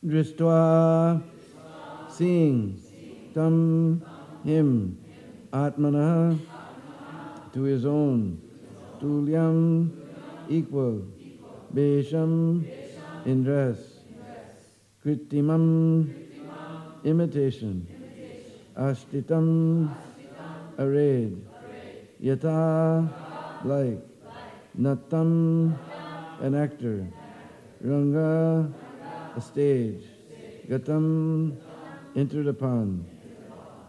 Drishtva, seeing, tam, him, atmana, to his own, tulyam, equal, besham, in dress, kritimam, imitation, ashtitam, arrayed, yata, like, natam, an actor, ranga, a stage, gatam, entered upon,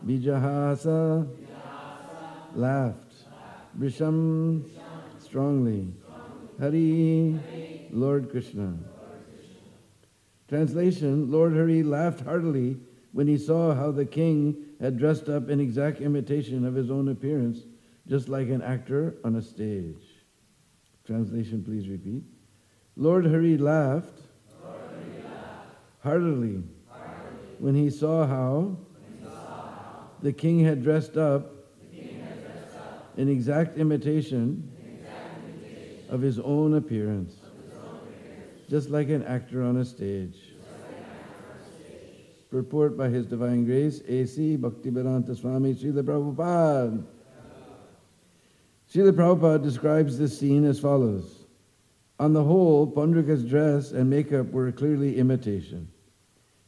bijahasa, laughed, brisham, strongly, Hare, Lord Krishna. Translation, Lord Hare laughed heartily when he saw how the king had dressed up in exact imitation of his own appearance, just like an actor on a stage. Translation, please repeat. Lord Hare laughed heartily when he saw how the king had dressed up in exact imitation of his own appearance, just like an actor on a stage. Purport by His Divine Grace, A.C. Bhaktivedanta Swami Srila Prabhupada. Srila Prabhupada describes this scene as follows. On the whole, Pandrika's dress and makeup were clearly imitation.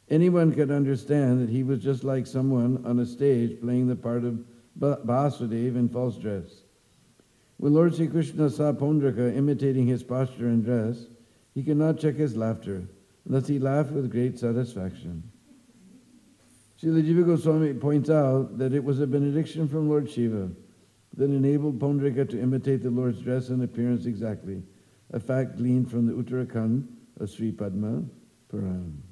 Anyone could understand that he was just like someone on a stage playing the part of Vasudeva in false dress. When Lord Sri Krishna saw Pandrika imitating his posture and dress, he could not check his laughter, thus he laughed with great satisfaction. Srila Jiva Goswami points out that it was a benediction from Lord Shiva that enabled Pandrika to imitate the Lord's dress and appearance exactly, a fact gleaned from the Uttarakhand of Sri Padma Puran.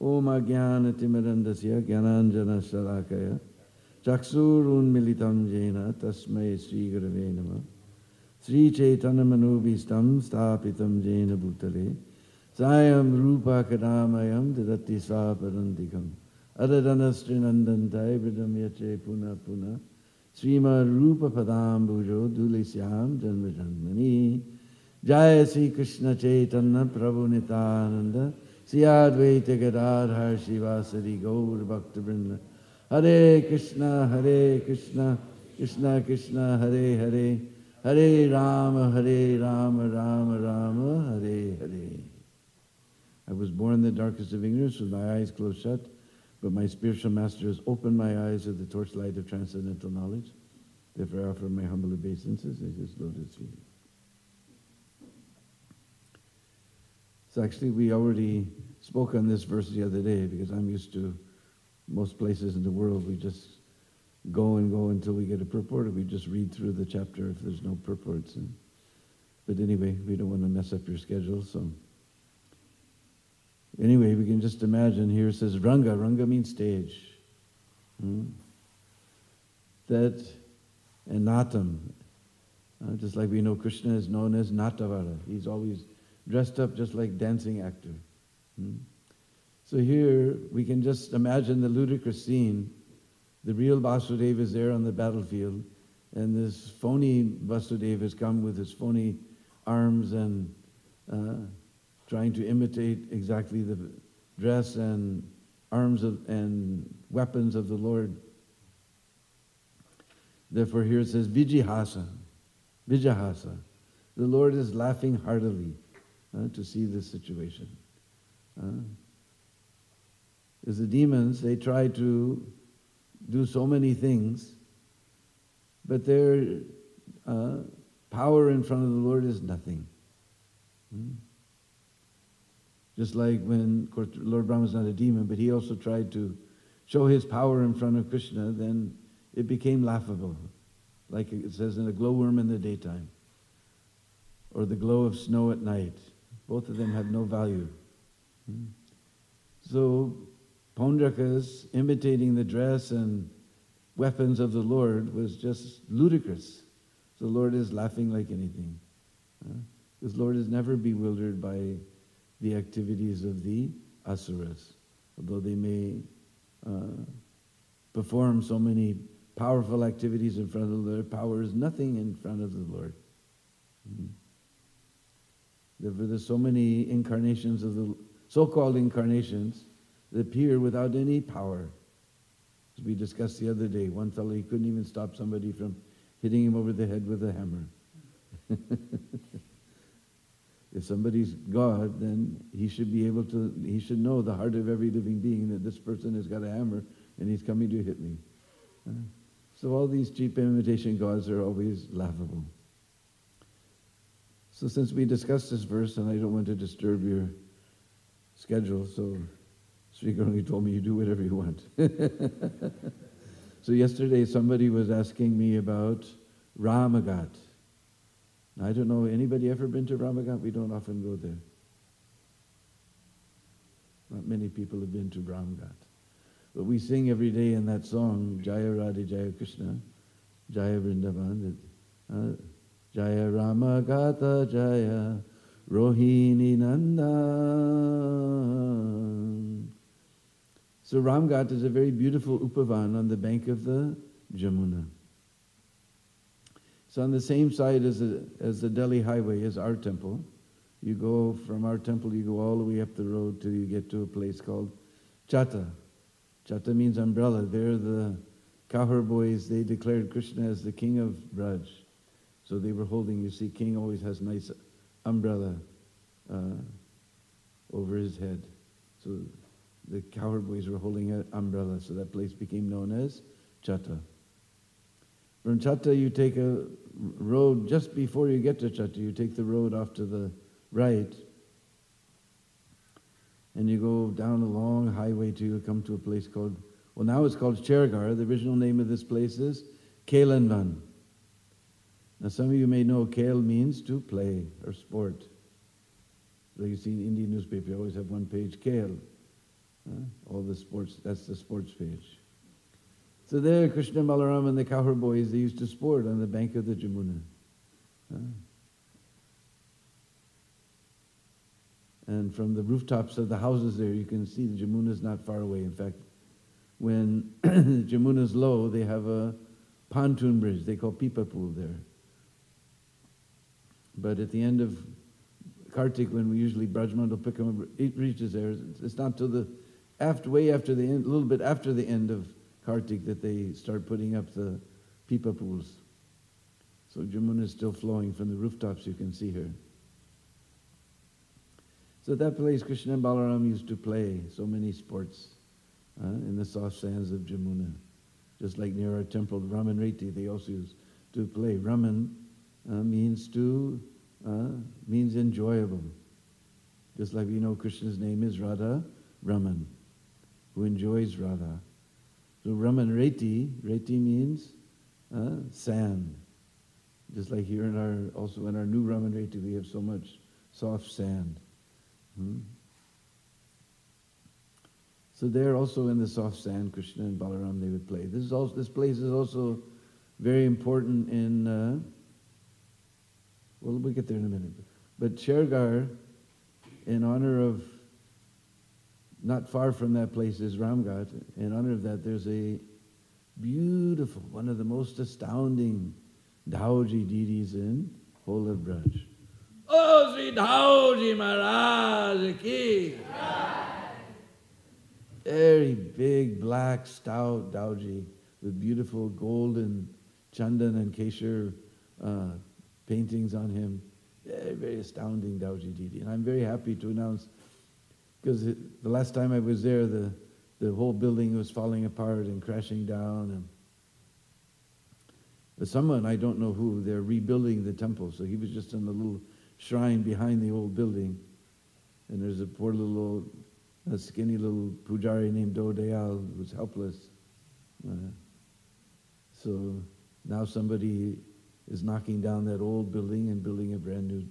Om Ajnana Timirandasya Gyananjana Shalakaya Chaksurun Militam Jena Tasmai Sri Gurave Namah Sri Chaitanya Manubhistam Stapitam Jena Bhutale Sayam Rupa Kadamayam Didati Svaparandikam Adadanastrinnandantai Vidam Yache Puna Puna Srima Rupa Padam Bhujo Dulisyam Janma Janmani Jaya Sri Krishna Chaitanya Prabhu Nitananda Sri Advaita Gadadhar Shivasari Gaur Bhakta Vrinda Hare Krishna, Krishna Krishna, Hare Hare, Hare Rama, Rama Rama, Hare Hare. I was born in the darkest of ignorance with my eyes closed shut, but my spiritual master has opened my eyes to the torchlight of transcendental knowledge. Therefore I offer my humble obeisances at his lotus feet. So actually we already spoke on this verse the other day because I'm used to most places in the world we just go until we get a purport, or we just read through the chapter if there's no purports. But anyway, we don't want to mess up your schedule, so anyway, we can just imagine here it says Ranga. Ranga means stage. That and Natam. Just like we know Krishna is known as Natavara. He's always dressed up just like dancing actor. So here we can just imagine the ludicrous scene. The real Vasudeva is there on the battlefield, and this phony Vasudeva has come with his phony arms and trying to imitate exactly the dress and arms and weapons of the Lord. Therefore here it says Vijahasa. Vijahasa. The Lord is laughing heartily to see this situation. Because the demons, they try to do so many things, but their power in front of the Lord is nothing. Just like when, of course, Lord Brahma is not a demon, but he also tried to show his power in front of Krishna, then it became laughable. Like it says in a glowworm in the daytime, or the glow of snow at night. Both of them have no value. So Pandrika's imitating the dress and weapons of the Lord was just ludicrous. So the Lord is laughing like anything. Because Lord is never bewildered by the activities of the asuras, although they may perform so many powerful activities in front of the Lord. Power is nothing in front of the Lord. Therefore, there's so many incarnations of the so-called incarnations that appear without any power. As we discussed the other day, one fellow, he couldn't even stop somebody from hitting him over the head with a hammer. If somebody's God, then he should be able to, he should know the heart of every living being that this person has got a hammer and he's coming to hit me. So all these cheap imitation gods are always laughable. So since we discussed this verse, and I don't want to disturb your schedule, so Sri Gauranga told me you do whatever you want. So yesterday somebody was asking me about Ramagat. I don't know, anybody ever been to Ramagat? We don't often go there. Not many people have been to Ramagat. But we sing every day in that song, Jaya Radhe Jaya Krishna, Jaya Vrindavan, Jaya Ramagata Jaya Rohini Nandan. So Ramgat is a very beautiful upavan on the bank of the Jamuna. It's on the same side as the Delhi highway as our temple. You go from our temple, you go all the way up the road till you get to a place called Chata. Chata means umbrella. There the Kahar boys, they declared Krishna as the king of Braj. So they were holding, you see, king always has nice umbrella over his head. So the Kahar boys were holding an umbrella, so that place became known as Chata. From Chata you take a road, just before you get to Chata, you take the road off to the right, and you go down a long highway till you come to a place called, well now it's called Chergar. The original name of this place is Kailanvan. Now some of you may know Kail means to play or sport. So you see in Indian newspaper, you always have one page, Kail. All the sports, that's the sports page. So there, Krishna, Balaram and the Kahar boys, they used to sport on the bank of the Jamuna. And from the rooftops of the houses there, you can see the Jamuna is not far away. In fact, when Jamuna is low, they have a pontoon bridge. They call Pipa Pool there. But at the end of Kartik, when we usually Brajman will pick them up, it reaches there. It's not till way after the end, a little bit after the end of Kartik that they start putting up the Pipa pools. So Jamuna is still flowing from the rooftops, you can see her. So at that place, Krishna and Balaram used to play so many sports in the soft sands of Jamuna. Just like near our temple, Raman Reti, they also used to play. Raman means enjoyable. Just like we know Krishna's name is Radha Raman, who enjoys Radha. So Raman Reti means sand. Just like here also in our new Raman Reti, we have so much soft sand. So there also in the soft sand, Krishna and Balaram, they would play. This place is also very important in, well, we'll get there in a minute. But Chergar, in honor of, not far from that place is Ramgat. In honor of that, there's a beautiful, one of the most astounding Dauji deities in whole of Braj. Oh, Sri Dauji Maharaj ki! Very big, black, stout Dauji with beautiful golden chandan and keshar paintings on him. Very, very astounding Dauji deity. And I'm very happy to announce, because the last time I was there, the whole building was falling apart and crashing down. But someone, I don't know who, they're rebuilding the temple. So he was just in the little shrine behind the old building. And there's a poor little, skinny little pujari named Do Dayal who was helpless. So now somebody is knocking down that old building and building a brand new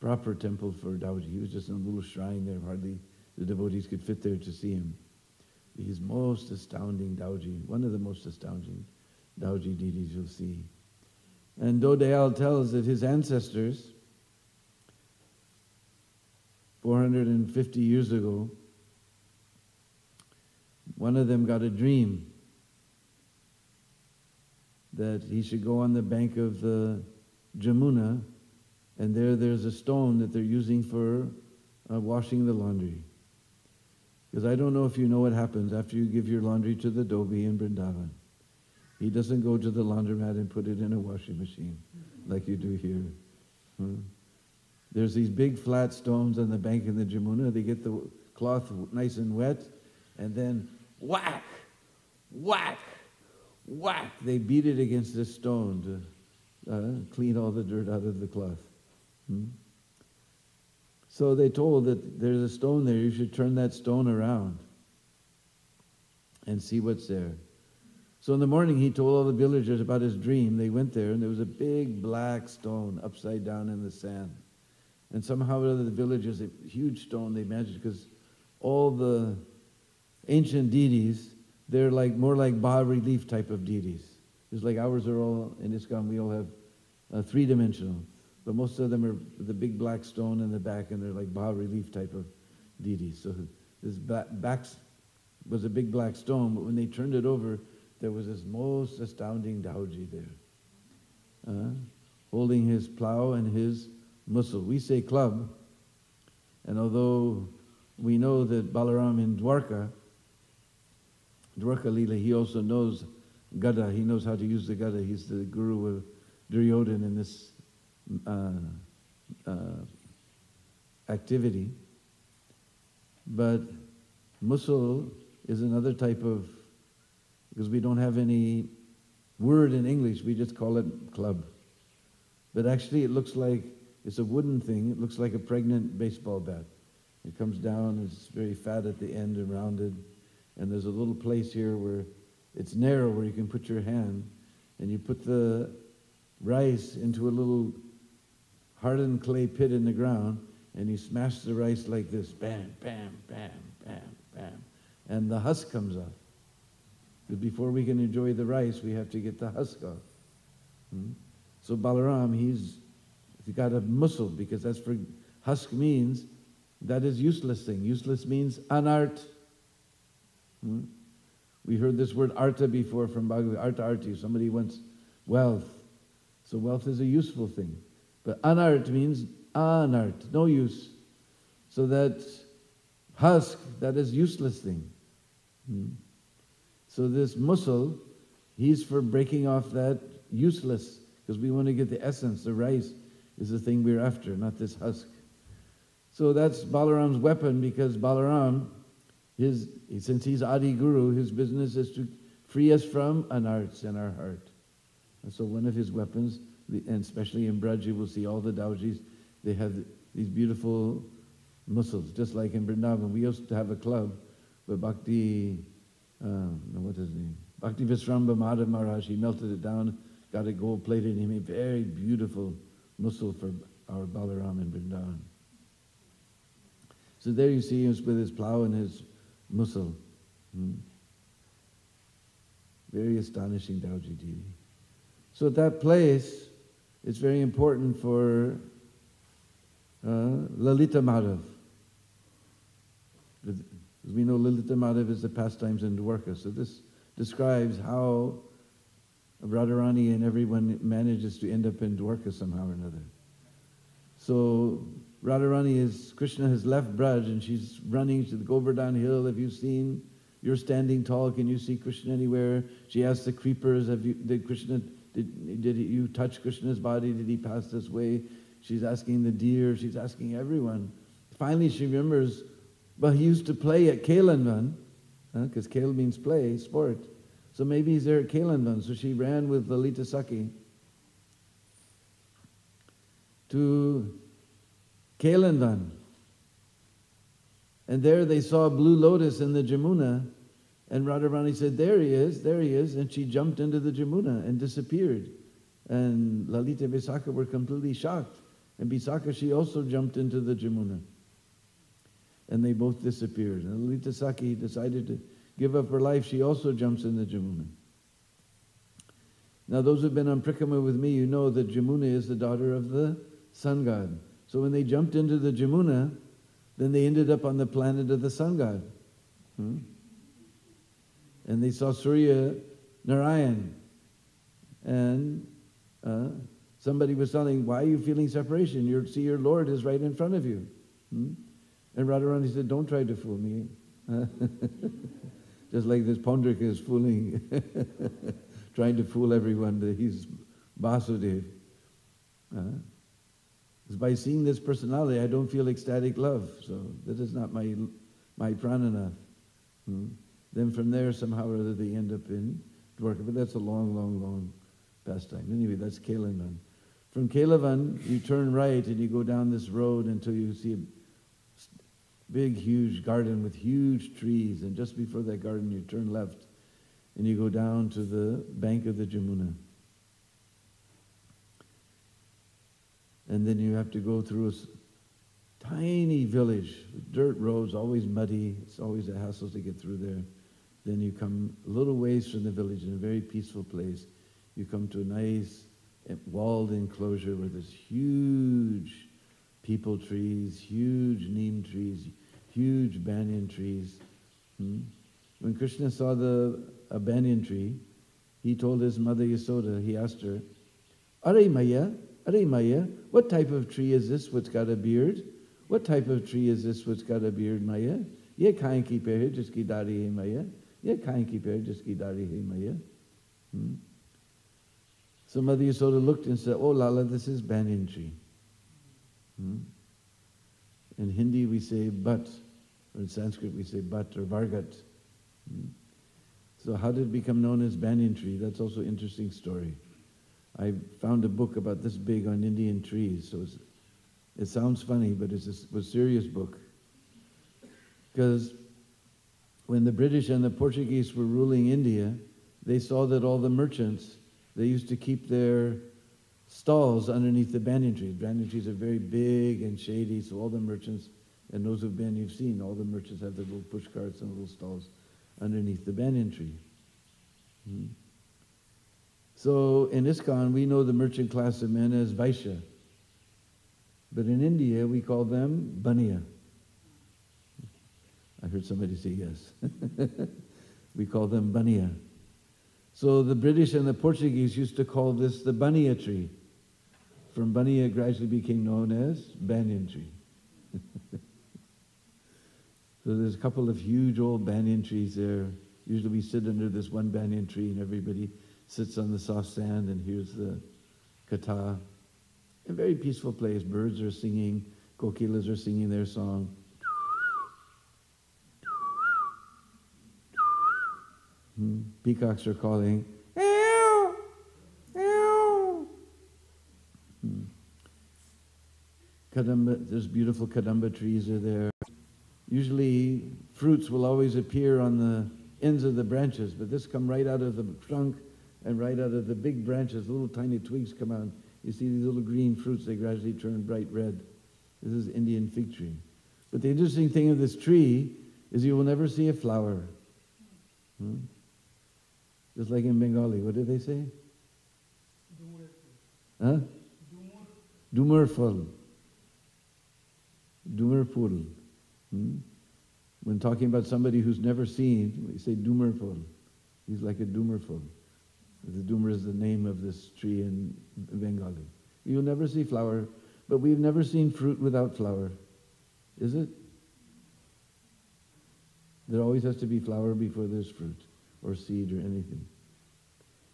proper temple for Dauji. He was just in a little shrine there. Hardly the devotees could fit there to see him. He's most astounding Dauji, one of the most astounding Dauji deities you'll see. And Do Dayal tells that his ancestors, 450 years ago, one of them got a dream that he should go on the bank of the Jamuna And there's a stone that they're using for washing the laundry. Because I don't know if you know what happens after you give your laundry to the dhobi in Vrindavan. He doesn't go to the laundromat and put it in a washing machine like you do here. There's these big flat stones on the bank in the Jamuna. They get the cloth nice and wet, and then whack, whack, whack. They beat it against this stone to clean all the dirt out of the cloth. So they told that there's a stone there, you should turn that stone around and see what's there. So in the morning he told all the villagers about his dream. They went there and there was a big black stone upside down in the sand. And somehow or other the villagers, a huge stone they managed, because all the ancient deities, they're like more like bas-relief type of deities. Just like ours are all, in ISKCON we all have three-dimensional. But most of them are the big black stone in the back, and they're like bas-relief type of deities. So this back was a big black stone, but when they turned it over, there was this most astounding Dauji there, holding his plow and his muscle. We say club, and although we know that Balaram in Dwarka Lila, he also knows Gada. He knows how to use the Gada. He's the guru of Duryodhana in this activity. But Musul is another type of, because we don't have any word in English, we just call it club. But actually it looks like, it's a wooden thing, it looks like a pregnant baseball bat. It comes down, it's very fat at the end and rounded, and there's a little place here where it's narrow where you can put your hand, and you put the rice into a little hardened clay pit in the ground, and you smash the rice like this, bam, bam, bam, bam, bam, and the husk comes off. But before we can enjoy the rice, we have to get the husk off. So Balaram, he's got a muscle, because that's for, husk means, that is useless thing. Useless means anart. We heard this word arta before from Bhagavad, arta arti, somebody wants wealth. So wealth is a useful thing. But anart means anart, no use. So that husk, that is useless thing. So this muscle, he's for breaking off that useless, because we want to get the essence. The rice is the thing we're after, not this husk. So that's Balaram's weapon, because Balaram, since he's Adi Guru, his business is to free us from anarts in our heart. And so one of his weapons, and especially in Braj, you will see all the Daujis, they have these beautiful muscles, just like in Vrindavan. We used to have a club, but Bhakti, what's his name? Bhakti Visramba Madhav Maharaj, he melted it down, got it gold plated, and he made very beautiful muscle for our Balaram in Vrindavan. So there you see him with his plow and his muscle. Very astonishing Dauji deity. So at that place, it's very important for Lalita Madhav. Because we know Lalita Madhav is the pastimes in Dwarka. So this describes how Radharani and everyone manages to end up in Dwarka somehow or another. So Radharani Krishna has left Braj and she's running to the Govardhan hill. Have you seen, you're standing tall, can you see Krishna anywhere? She asks the creepers, did you touch Krishna's body? Did he pass this way? She's asking the deer, she's asking everyone. Finally she remembers, well, he used to play at Kailanvan, because Kail means play, sport. So maybe he's there at Kailanvan. So she ran with Lalita Sakhi to Kailanvan. And there they saw a blue lotus in the Jamuna, and Radharani said, there he is, and she jumped into the Jamuna and disappeared. And Lalita and Visakha were completely shocked. And Visakha, she also jumped into the Jamuna. And they both disappeared. And Lalita Sakhi decided to give up her life. She also jumps in the Jamuna. Now those who've been on Prikrama with me, you know that Jamuna is the daughter of the sun god. So when they jumped into the Jamuna, then they ended up on the planet of the sun god. And they saw Surya Narayan. And Somebody was telling, why are you feeling separation? See, your Lord is right in front of you. And Radharani said, don't try to fool me. Just like this Pandrika is fooling, trying to fool everyone that he's Vasudev. Because by seeing this personality, I don't feel ecstatic love. So that is not my prananath. Then from there, somehow or other, they end up in Dwarka. But that's a long, long, long pastime. Anyway, that's Kelavan. From Kelavan, you turn right and you go down this road until you see a big, huge garden with huge trees. And just before that garden, you turn left and you go down to the bank of the Jamuna. And then you have to go through a tiny village with dirt roads, always muddy. It's always a hassle to get through there. Then you come a little ways from the village in a very peaceful place. You come to a nice walled enclosure where there's huge peepal trees, huge neem trees, huge banyan trees. When Krishna saw a banyan tree, he told his mother Yasoda, he asked her, Are Maya, what type of tree is this which got a beard? What type of tree is this which got a beard, Maya? Ye kain ki peher jiski dari hai Maya? Ye kain ki peher jiski dari hai Maya? So Mother Yasoda looked and said, oh Lala, this is banyan tree. In Hindi we say but, or in Sanskrit we say but or vargat. So how did it become known as banyan tree? That's also an interesting story. I found a book about this big on Indian trees. So it sounds funny, but it's a serious book. Because when the British and the Portuguese were ruling India, they saw that all the merchants, they used to keep their stalls underneath the banyan trees. Banyan trees are very big and shady, so all the merchants, and those who've been, you've seen, all the merchants have their little push carts and little stalls underneath the banyan tree. So in ISKCON, we know the merchant class of men as Vaishya. But in India, we call them Baniya. I heard somebody say yes. We call them Baniya. So the British and the Portuguese used to call this the Baniya tree. From Baniya, it gradually became known as banyan tree. So there's a couple of huge old banyan trees there. Usually we sit under this one banyan tree and everybody sits on the soft sand and hears the katha. A very peaceful place. Birds are singing, kokilas are singing their song. Peacocks are calling. Ew! Ew! Kadamba, there's beautiful kadamba trees are there. Usually fruits will always appear on the ends of the branches, but this come right out of the trunk and right out of the big branches. Little tiny twigs come out. You see these little green fruits, they gradually turn bright red. This is Indian fig tree. But the interesting thing of this tree is you will never see a flower. Just like in Bengali, what do they say? Huh? Dumurful. Dumurful. When talking about somebody who's never seen, we say Dumurful. He's like a Dumurful. The Dumur is the name of this tree in Bengali. You'll never see flower, but we've never seen fruit without flower. Is it? There always has to be flower before there's fruit, or seed, or anything.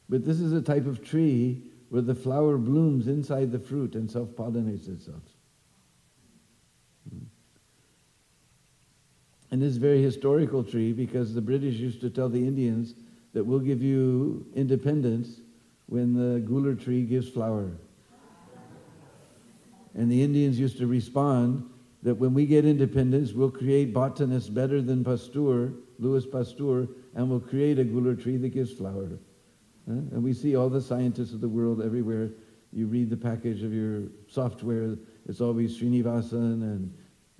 But this is a type of tree where the flower blooms inside the fruit and self-pollinates itself. And this is a very historical tree because the British used to tell the Indians that we'll give you independence when the gular tree gives flower. And the Indians used to respond that when we get independence, we'll create botanists better than Pasteur, Louis Pasteur, and we'll create a gular tree that gives flower. And we see all the scientists of the world everywhere. You read the package of your software, it's always Srinivasan and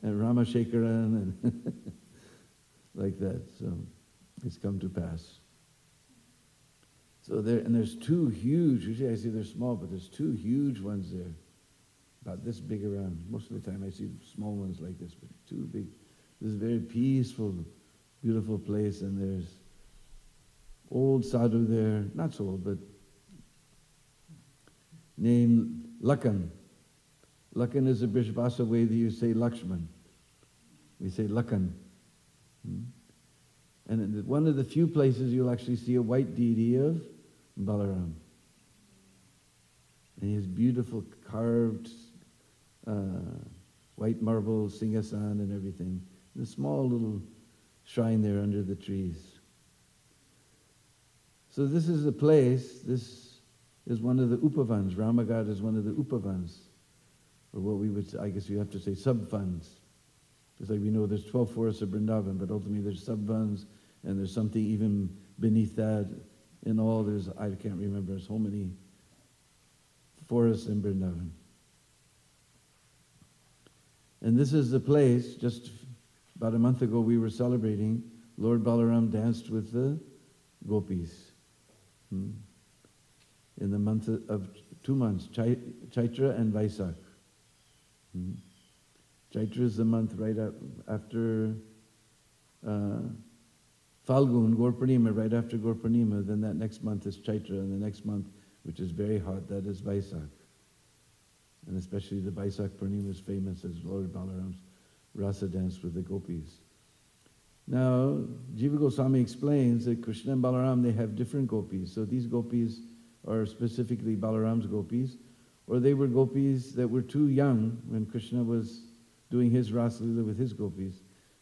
Ramashekaran and like that. So it's come to pass. So there's two huge, usually I see they're small, but there's two huge ones there, about this big around. Most of the time I see small ones like this, but two big. This is a very peaceful, beautiful place, and there's old sadhu there, not so old, but named Lakan. Lakan is a Brishbhasa way that you say Lakshman. We say Lakan. And one of the few places you'll actually see a white deity of Balaram. And he has beautiful carved white marble Singhasan and everything. The small little shrine there under the trees. So this is a place, this is one of the Upavans. Ramagad is one of the Upavans. Or what we would say, I guess you have to say sub-vans. Just like we know there's 12 forests of Vrindavan, but ultimately there's sub-vans, and there's something even beneath that. In all, there's, I can't remember, so many forests in Vrindavan. And this is the place, just about a month ago we were celebrating, Lord Balaram danced with the gopis. In the month of 2 months, Chaitra and Vaisak. Chaitra is the month right after Falgun, Gaur Purnima, right after Gaur Purnima. Then that next month is Chaitra, and the next month, which is very hot, that is Vaisak. And especially the Vaisak Purnima is famous as Lord Balaram's rasa dance with the gopis. Now, Jiva Goswami explains that Krishna and Balaram, they have different gopis. So these gopis are specifically Balaram's gopis, or they were gopis that were too young when Krishna was doing his rasa lila with his gopis.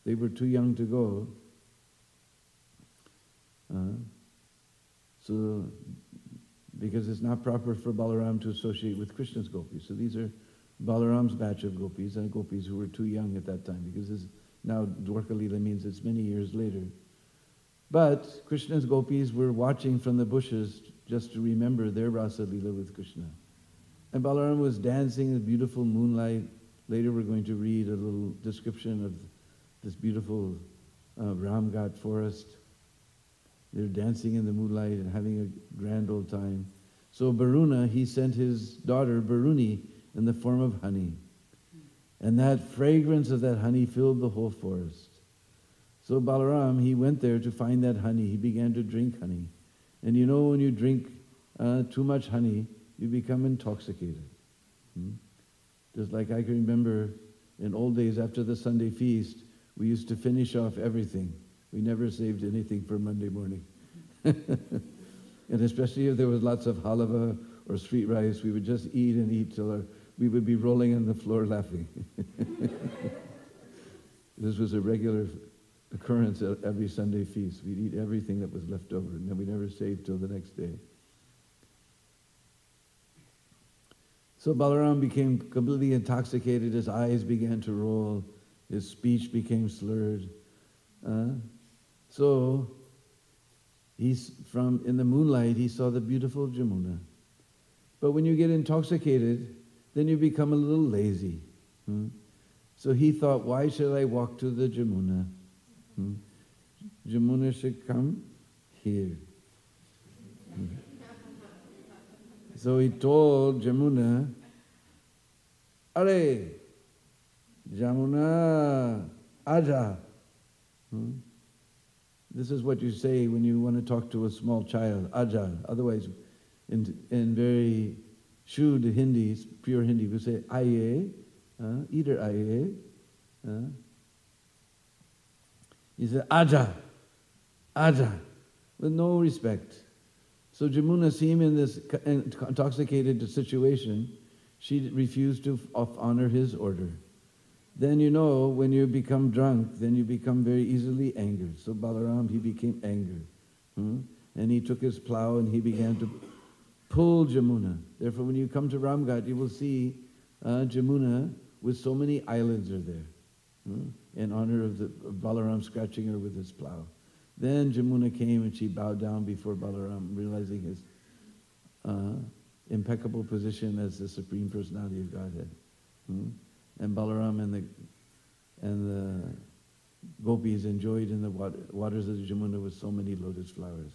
They were too young to go. So, because it's not proper for Balaram to associate with Krishna's gopis. So these are Balaram's batch of gopis, and gopis who were too young at that time, because now Dwarka Lila means it's many years later. But Krishna's gopis were watching from the bushes just to remember their rasa lila with Krishna. And Balaram was dancing in the beautiful moonlight. Later we're going to read a little description of this beautiful Ramghat forest. They're dancing in the moonlight and having a grand old time. So Varuna, he sent his daughter Varuni in the form of honey. And that fragrance of that honey filled the whole forest. So Balaram, he went there to find that honey. He began to drink honey. And you know, when you drink too much honey, you become intoxicated. Just like I can remember in old days after the Sunday feast, we used to finish off everything. We never saved anything for Monday morning. And especially if there was lots of halava or sweet rice, we would just eat and eat till we would be rolling on the floor laughing. This was a regular occurrence at every Sunday feast. We'd eat everything that was left over, and then we never saved till the next day. So Balaram became completely intoxicated. His eyes began to roll. His speech became slurred. So in the moonlight, he saw the beautiful Jamuna. But when you get intoxicated, then you become a little lazy. So he thought, why should I walk to the Jamuna? Jamuna should come here. So he told Jamuna, Hare, Jamuna, Aja. This is what you say when you want to talk to a small child, Aja. Otherwise, in very Shuddha Hindi, pure Hindi, we say Aye, either Aye. He said, Aja, Aja, with no respect. So Jamuna, seeing him in this intoxicated situation, she refused to honor his order. Then you know, when you become drunk, then you become very easily angered. So Balaram, he became angered. And he took his plow and he began to pull Jamuna. Therefore, when you come to Ramghat, you will see Jamuna with so many islands are there, in honor of Balaram scratching her with his plow. Then Jamuna came and she bowed down before Balaram, realizing his impeccable position as the Supreme Personality of Godhead. And Balaram and the gopis enjoyed in the waters of the Jamuna with so many lotus flowers.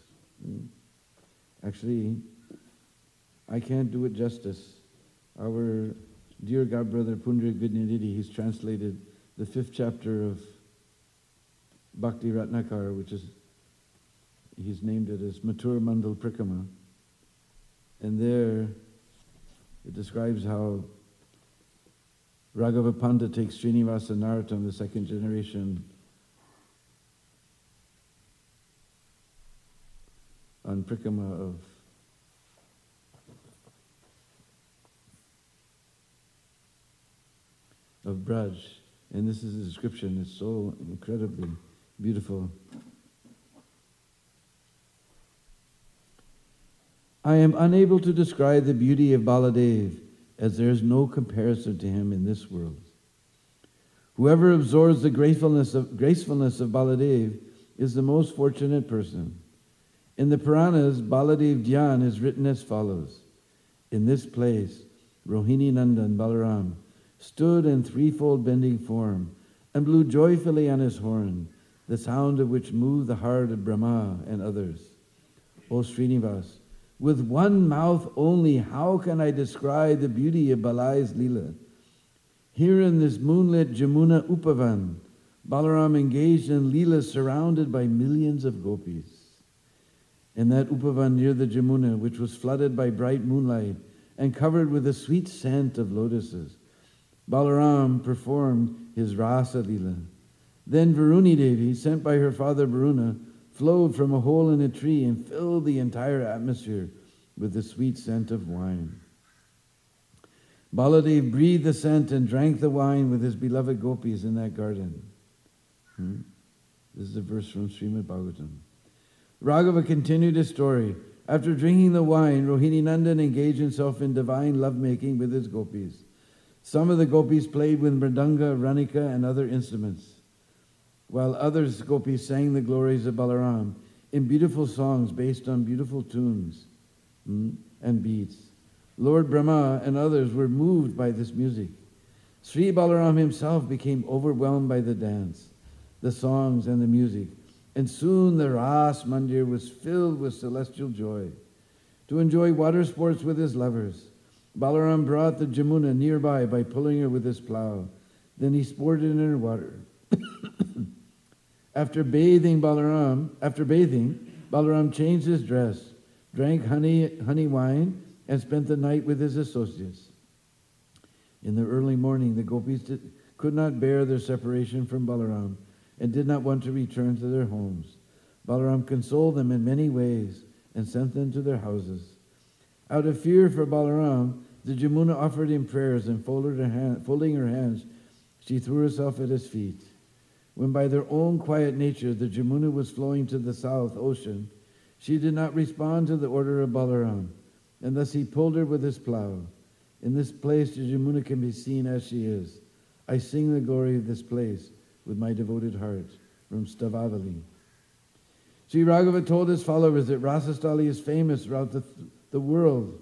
Actually, I can't do it justice. Our dear God brother Pundrik Vidyanidhi, he's translated the 5th chapter of Bhakti Ratnakar, which is, he's named it as Mathura Mandal Prikama. And there, It describes how Raghava Panda takes Srinivasa Narottam, the second generation, on Prikrama of Braj. And this is a description. It's so incredibly beautiful. I am unable to describe the beauty of Baladev, as there is no comparison to him in this world. Whoever absorbs the gracefulness of Baladev is the most fortunate person. In the Puranas, Baladev Dhyan is written as follows. In this place, Rohini Nandan Balaram stood in threefold bending form and blew joyfully on his horn, the sound of which moved the heart of Brahma and others. O Srinivas, with one mouth only, how can I describe the beauty of Balai's Leela? Here in this moonlit Jamuna Upavan, Balaram engaged in Leela surrounded by millions of gopis. In that Upavan near the Jamuna, which was flooded by bright moonlight and covered with a sweet scent of lotuses, Balaram performed his Rasa Leela. Then Varuni Devi, sent by her father Varuna, flowed from a hole in a tree and filled the entire atmosphere with the sweet scent of wine. Baladev breathed the scent and drank the wine with his beloved gopis in that garden. This is a verse from Srimad Bhagavatam. Raghava continued his story. After drinking the wine, Rohini Nandan engaged himself in divine lovemaking with his gopis. Some of the gopis played with mridanga, ranika, and other instruments, while others gopis sang the glories of Balaram in beautiful songs based on beautiful tunes and beats. Lord Brahma and others were moved by this music. Sri Balaram himself became overwhelmed by the dance, the songs, and the music, and soon the Ras Mandir was filled with celestial joy. To enjoy water sports with his lovers, Balaram brought the Jamuna nearby by pulling her with his plow. Then he sported in her water. After bathing, Balaram changed his dress, drank honey wine, and spent the night with his associates. In the early morning, the gopis could not bear their separation from Balaram and did not want to return to their homes. Balaram consoled them in many ways and sent them to their houses. Out of fear for Balaram, the Jamuna offered him prayers, and folding her hands, she threw herself at his feet. When by their own quiet nature the Jamuna was flowing to the south ocean, she did not respond to the order of Balaram, and thus he pulled her with his plow. In this place the Jamuna can be seen as she is. I sing the glory of this place with my devoted heart. From Stavavali. Sri Raghava told his followers that Rasastali is famous throughout the world,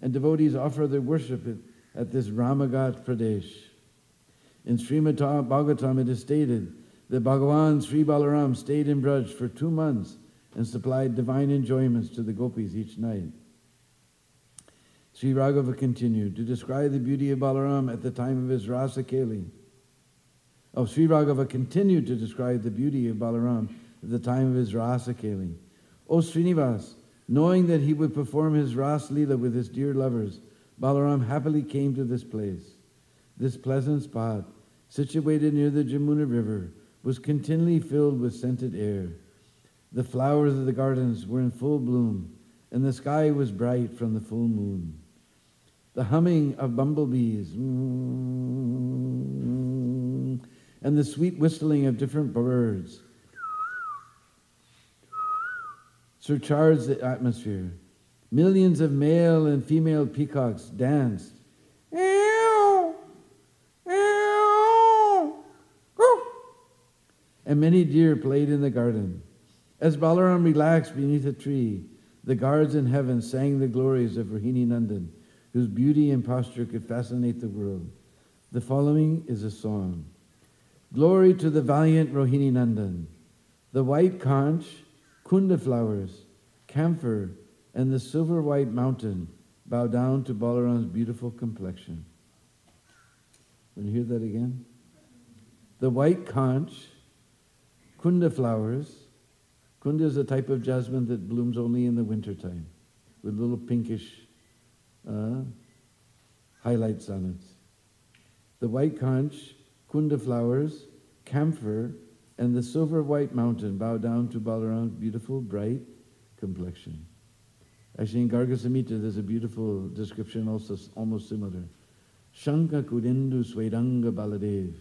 and devotees offer their worship at this Ramagat Pradesh. In Srimad Bhagavatam it is stated that Bhagavan Sri Balaram stayed in Braj for 2 months and supplied divine enjoyments to the gopis each night. Sri Raghava continued to describe the beauty of Balaram at the time of his Rasa Keli. Sri Raghava continued to describe the beauty of Balaram at the time of his Rasa Keli. O Srinivas, knowing that he would perform his Ras Leela with his dear lovers, Balaram happily came to this place. This pleasant spot, situated near the Jamuna river, was continually filled with scented air. The flowers of the gardens were in full bloom, and the sky was bright from the full moon. The humming of bumblebees and the sweet whistling of different birds surcharged the atmosphere. Millions of male and female peacocks danced. And many deer played in the garden. As Balaram relaxed beneath a tree, the guards in heaven sang the glories of Rohini Nandan, whose beauty and posture could fascinate the world. The following is a song. Glory to the valiant Rohini Nandan. The white conch, kunda flowers, camphor, and the silver-white mountain bow down to Balaram's beautiful complexion. Want to hear that again? The white conch, kunda flowers. Kunda is a type of jasmine that blooms only in the wintertime, with little pinkish highlights on it. The white conch, kunda flowers, camphor, and the silver-white mountain bow down to Balaram's beautiful, bright complexion. Actually, in Garga Samhita, there's a beautiful description also almost similar. Shanka Kudindu Swedanga Baladev.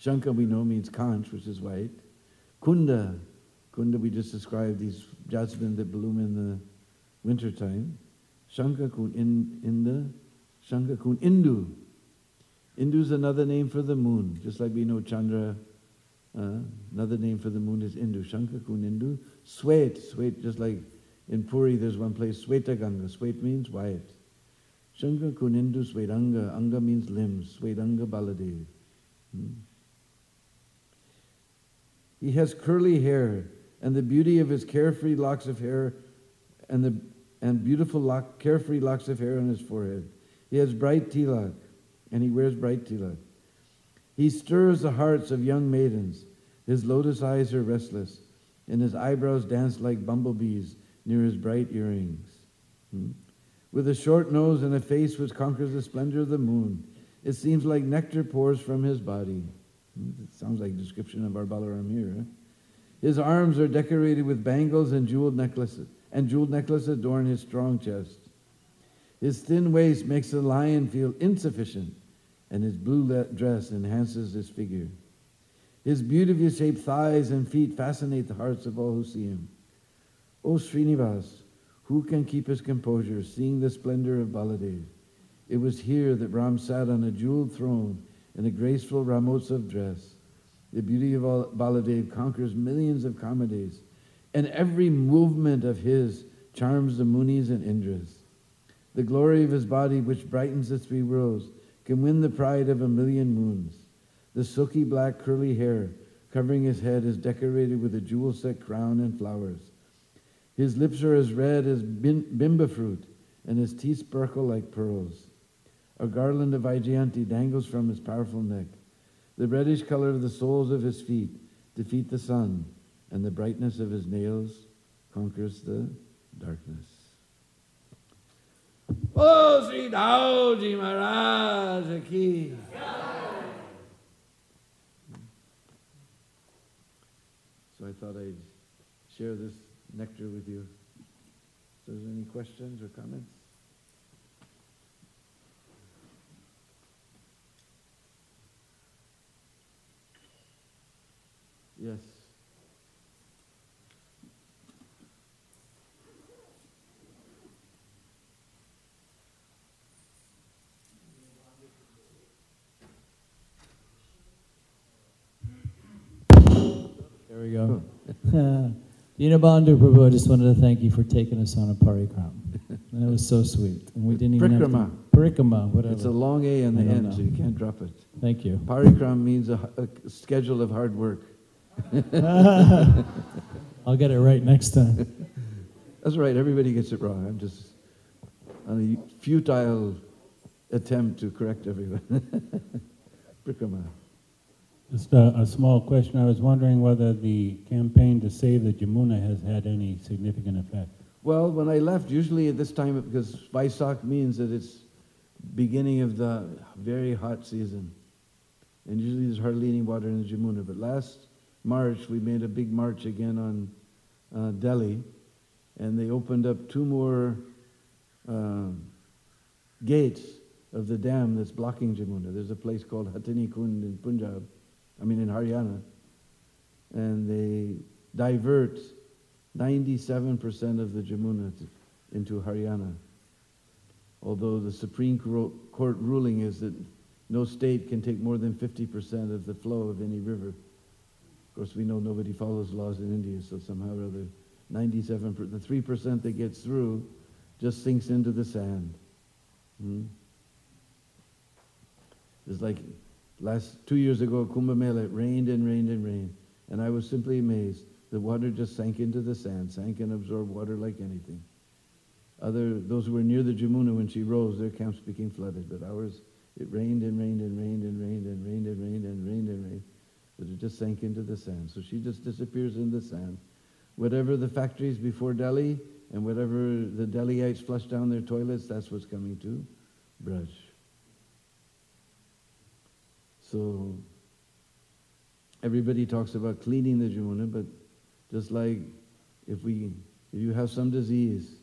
Shanka, we know, means conch, which is white. Kunda, we just described these jasmine that bloom in the wintertime. Shanka Kun Indu. Indu is another name for the moon, just like we know Chandra. Another name for the moon is Indu. Shanka Kun Indu. Swet, just like in Puri there's one place, Swetaganga. Swet means white. Shanka Kun Indu Swedanga. Anga means limbs. Swedanga Baladev. He has curly hair, and the beauty of his carefree locks of hair and beautiful carefree locks of hair on his forehead. He has bright tilak, and he wears bright tilak. He stirs the hearts of young maidens. His lotus eyes are restless, and his eyebrows dance like bumblebees near his bright earrings. With a short nose and a face which conquers the splendor of the moon, it seems like nectar pours from his body. It sounds like a description of our Balaram here. His arms are decorated with bangles and jeweled necklaces adorn his strong chest. His thin waist makes the lion feel insufficient, and his blue dress enhances his figure. His beautifully shaped thighs and feet fascinate the hearts of all who see him. O Srinivas, who can keep his composure, seeing the splendor of Baladev? It was here that Ram sat on a jeweled throne in a graceful Ramotsav dress. The beauty of Baladev conquers millions of Kamadeves, and every movement of his charms the Munis and Indras. The glory of his body, which brightens the three worlds, can win the pride of a million moons. The silky black curly hair covering his head is decorated with a jewel-set crown and flowers. His lips are as red as bimba fruit, and his teeth sparkle like pearls. A garland of Vaijayanti dangles from his powerful neck. The reddish color of the soles of his feet defeat the sun, and the brightness of his nails conquers the darkness. Oh, Sri Daoji Maharaj ki. So I thought I'd share this nectar with you. So is there any questions or comments? Yes. There we go. Deena Bandhu Prabhu, I just wanted to thank you for taking us on a parikram. That was so sweet. And we didn't even have to... Parikrama, whatever. It's a long A in the end, so you can't drop it. Thank you. Parikram means a schedule of hard work. I'll get it right next time. That's right, everybody gets it wrong. I'm just on a futile attempt to correct everyone. Parikrama. Just a small question. I was wondering whether the campaign to save the Jamuna has had any significant effect. Well, when I left, usually at this time, because Vaisak means that it's beginning of the very hot season. And usually there's hardly any water in the Jamuna. But last March, we made a big march again on Delhi, and they opened up 2 more gates of the dam that's blocking Jamuna. There's a place called Hatini Kund in Punjab, in Haryana, and they divert 97% of the Jamuna into Haryana. Although the Supreme Court ruling is that no state can take more than 50% of the flow of any river. Of course, we know nobody follows laws in India, so somehow or other, 97%, the 3% that gets through just sinks into the sand. It's like 2 years ago, Kumbh Mela, it rained and rained and rained, and I was simply amazed. The water just sank into the sand, sank and absorbed water like anything. Those who were near the Jamuna when she rose, their camps became flooded, but ours, it rained and rained and rained and rained and rained and rained and rained and rained, but it just sank into the sand. So she just disappears in the sand. Whatever the factories before Delhi and whatever the Delhiites flush down their toilets, that's what's coming too. Braj. So everybody talks about cleaning the Jamuna, but just like if you have some disease,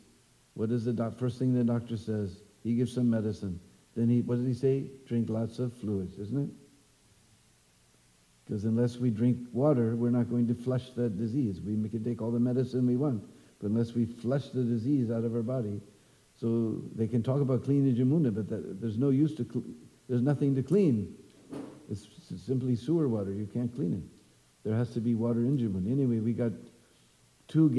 what is the first thing the doctor says? He gives some medicine. Then what does he say? Drink lots of fluids, isn't it? Because unless we drink water, we're not going to flush that disease. We can take all the medicine we want, but unless we flush the disease out of our body, so they can talk about cleaning Jamuna, but there's no use there's nothing to clean. It's simply sewer water. You can't clean it. There has to be water in Jamuna. Anyway, we got 2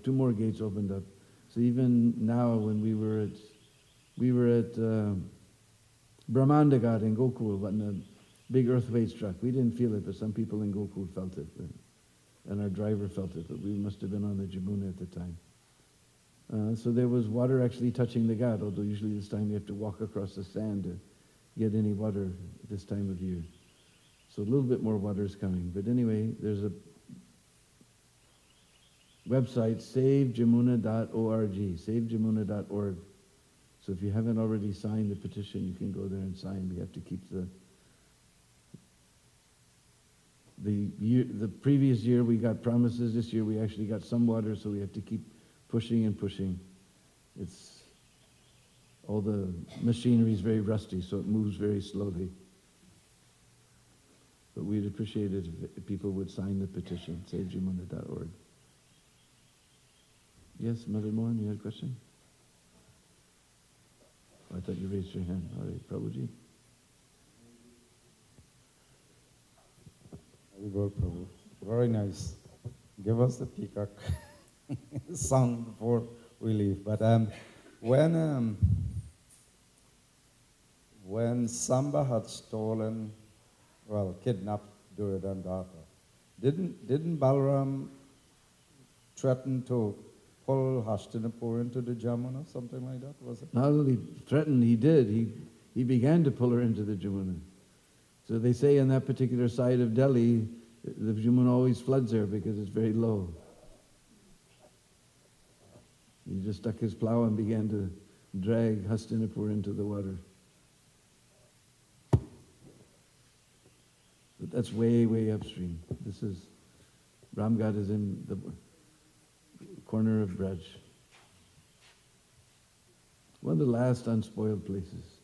more gates opened up. So even now, when we were at Brahmandagat in Gokul, when a big earthquake struck, we didn't feel it, but some people in Gokul felt it, and our driver felt it. But we must have been on the Jamuna at the time. So there was water actually touching the ghat, although usually this time you have to walk across the sand to get any water this time of year. So a little bit more water is coming. But anyway, there's a website, savejamuna.org, savejamuna.org. So if you haven't already signed the petition, you can go there and sign. We have to keep the previous year we got promises. This year we actually got some water, so we have to keep pushing and pushing. All the machinery is very rusty, so it moves very slowly. But we'd appreciate it if people would sign the petition, savejamuna.org. Yes, Mother Mohan, you had a question? Oh, I thought you raised your hand. All right, Prabhuji. Very good, Prabhu. Very nice. Give us the peacock song before we leave. But when Samba had stolen, kidnapped Duryodhana, didn't Balaram threaten to pull Hastinapur into the Jamuna, something like that, was it? Not only threatened, he did. He began to pull her into the Jamuna. So they say on that particular side of Delhi, the Jamuna always floods there because it's very low. He just stuck his plow and began to drag Hastinapur into the water. But that's way, way upstream. Ramghat is in the corner of Braj. One of the last unspoiled places.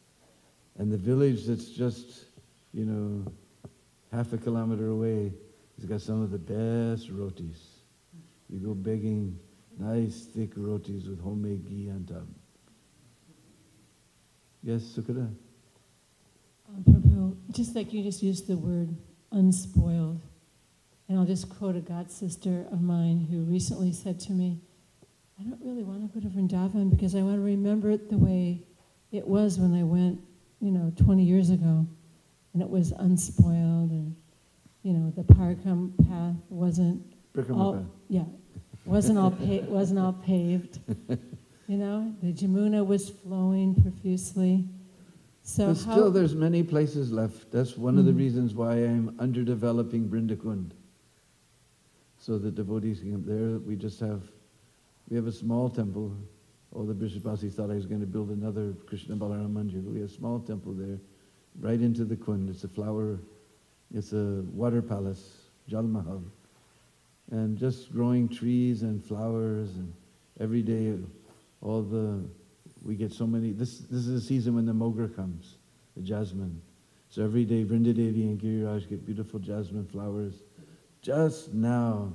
And the village that's just, half a kilometer away has got some of the best rotis. You go begging nice thick rotis with homemade ghee on top. Yes, Sukada? Prabhu, just like you just used the word unspoiled, and I'll just quote a god sister of mine who recently said to me, I don't really want to go to Vrindavan because I want to remember it the way it was when I went, 20 years ago, and it was unspoiled, and, the Parikram path wasn't wasn't all paved. The Jamuna was flowing profusely. But still, there's many places left. That's one of the reasons why I'm underdeveloping Brindakund. So the devotees can come there. We have a small temple. All the Bishopasi thought I was going to build another Krishna Balaram Mandir, but we have a small temple there, right into the Kund. It's a water palace, Jal Mahal. And just growing trees and flowers, and every day we get so many. This is the season when the mogra comes, the jasmine. So every day Vrindadevi and Giriraj get beautiful jasmine flowers. Just now,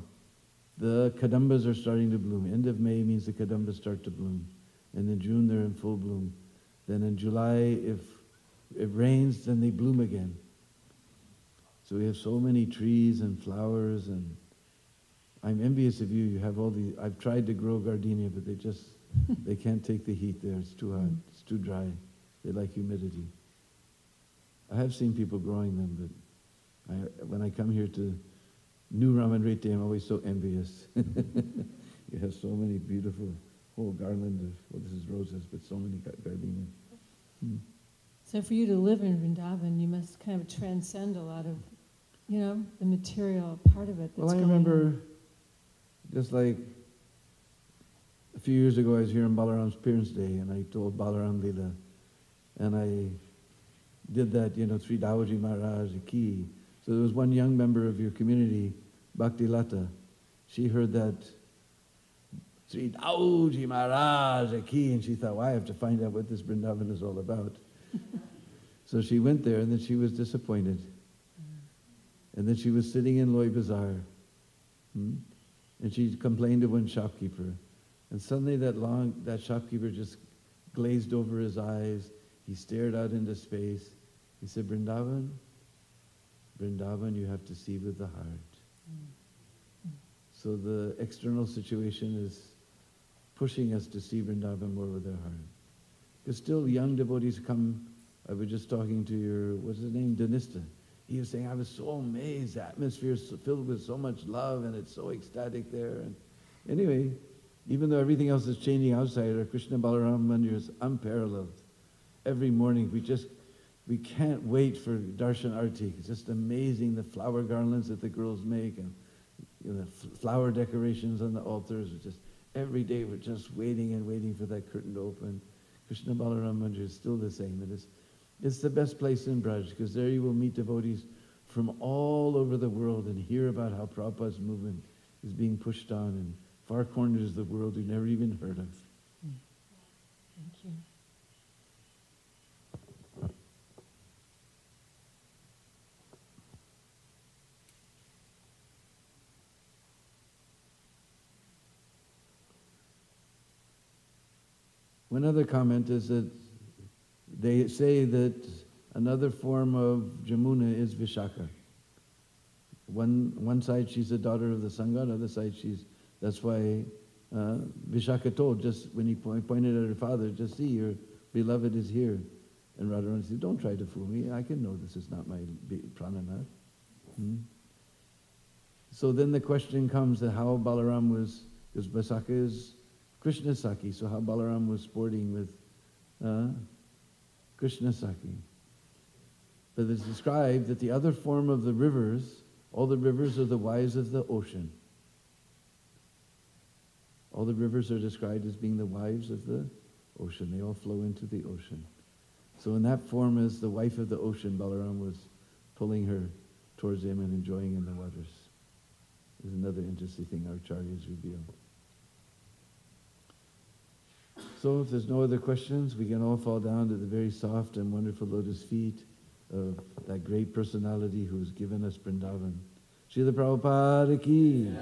the kadambas are starting to bloom. End of May means the kadambas start to bloom. And in June they're in full bloom. Then in July, if it rains, then they bloom again. So we have so many trees and flowers, and I'm envious of you. You have all these. I've tried to grow gardenia, but they can't take the heat there. It's too hot. It's too dry. They like humidity. I have seen people growing them, but when I come here to New Ramanrete, I'm always so envious. You have so many beautiful, whole garland of, this is roses, but so many gardenia. So for you to live in Vrindavan, you must kind of transcend a lot of, the material part of it that's I remember, just like a few years ago, I was here on Balaram's Parents' Day, and I told Balaram Leela, and I did that, Sri Daoji Maharaj Ki. So there was one young member of your community, Bhakti Lata. She heard that Sri Daoji Maharaj Ki, and she thought, well, I have to find out what this Vrindavan is all about. So she went there, and then she was disappointed. And then she was sitting in Loi Bazaar, and she complained to one shopkeeper. And suddenly that shopkeeper just glazed over his eyes. He stared out into space. He said, Vrindavan, you have to see with the heart. So the external situation is pushing us to see Vrindavan more with our heart. Because still young devotees come. I was just talking to your, what's his name, Denista. He was saying, I was so amazed. The atmosphere is filled with so much love, and it's so ecstatic there. And anyway, even though everything else is changing outside, our Krishna Balaram Mandir is unparalleled. Every morning, we can't wait for Darshan Arti. It's just amazing, the flower garlands that the girls make, and the flower decorations on the altars. It's just every day we're just waiting and waiting for that curtain to open. Krishna Balaram Mandir is still the same. It's the best place in Braj, because there you will meet devotees from all over the world and hear about how Prabhupada's movement is being pushed on in far corners of the world you never even heard of. Thank you. One other comment is that they say that another form of Jamuna is Vishaka. One side she's a daughter of the Sangha, another side that's why Vishaka told, just when he pointed at her father, just see, your beloved is here. And Radharani said, don't try to fool me, I can know this is not my prananath. So then the question comes that how Balaram was, because Vishaka is Krishna Saki, so how Balaram was sporting with Krishna Saki. But it's described that the other form of the rivers, all the rivers are the wives of the ocean. All the rivers are described as being the wives of the ocean. They all flow into the ocean. So in that form, as the wife of the ocean, Balaram was pulling her towards him and enjoying in the waters. There's another interesting thing our acharyas reveal. So if there's no other questions, we can all fall down to the very soft and wonderful lotus feet of that great personality who's given us Vrindavan. Srila Prabhupada ki.